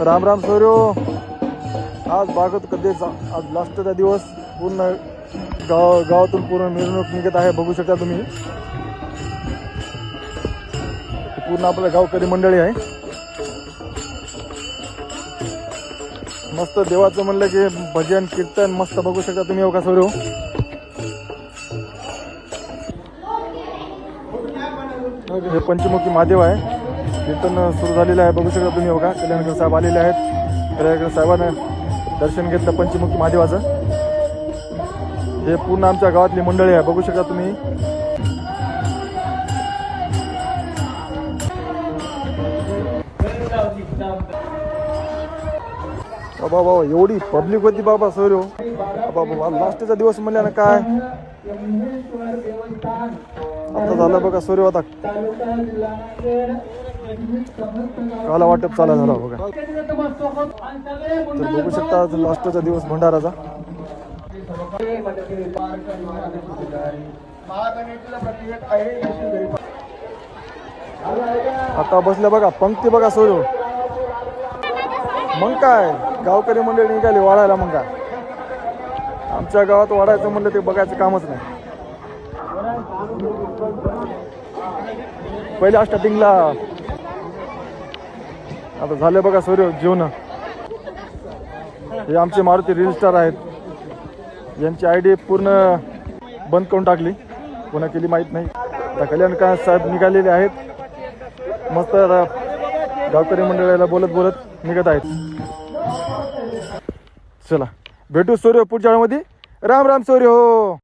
राम राम सूर्यो. आज बागत कधीच आज लास्टचा दिवस. पूर्ण गावातून पूर्ण मिरवणूक निघत आहे. बघू शकता तुम्ही. पूर्ण आपलं गावकरी मंडळी आहे. मस्त देवाचं म्हणलं की भजन कीर्तन मस्त बघू शकता तुम्ही. हो का सूर्यो. हे पंचमुखी महादेव आहे. कीर्तन सुरू झालेलं आहे. बघू शकता तुम्ही. बघा कल्याणकर साहेब आलेले आहेत. कल्याणकर साहेबांना दर्शन घेतलं पंचमुखी महादेवाचं. हे पूर्ण आमच्या गावातली मंडळी आहे. बघू शकता तुम्ही. बाबा बाबा एवढी पब्लिक होती बाबा सूर्यो. बाबा लास्टचा दिवस म्हणल्या ना काय आता झालं बघा सूर्यो. आता काला वाटप चालू झाला बघा. तर बघू शकता लास्टचा दिवस भंडाराचा. आता बसल्या बघा पंक्ती बघा सूर्यो. मग काय गावकरी मंडळी निघाली वाढायला. मग काय आमच्या गावात वाढायचं म्हणलं ते बघायचं कामच नाही. पहिल्या स्टार्टिंगला आता झालं बघा सूर्य जेवण. हे आमचे मारुती रील स्टार आहेत. यांची आयडी पूर्ण बंद करून टाकली. कोणा केली माहीत नाही. आता कल्याणकर साहेब निघालेले आहेत. मस्त गावकरी मंडळाला बोलत बोलत निघत आहेत. चला भेटू सूर्य पुढच्या वेळेमध्ये. राम राम सूर्य. हो.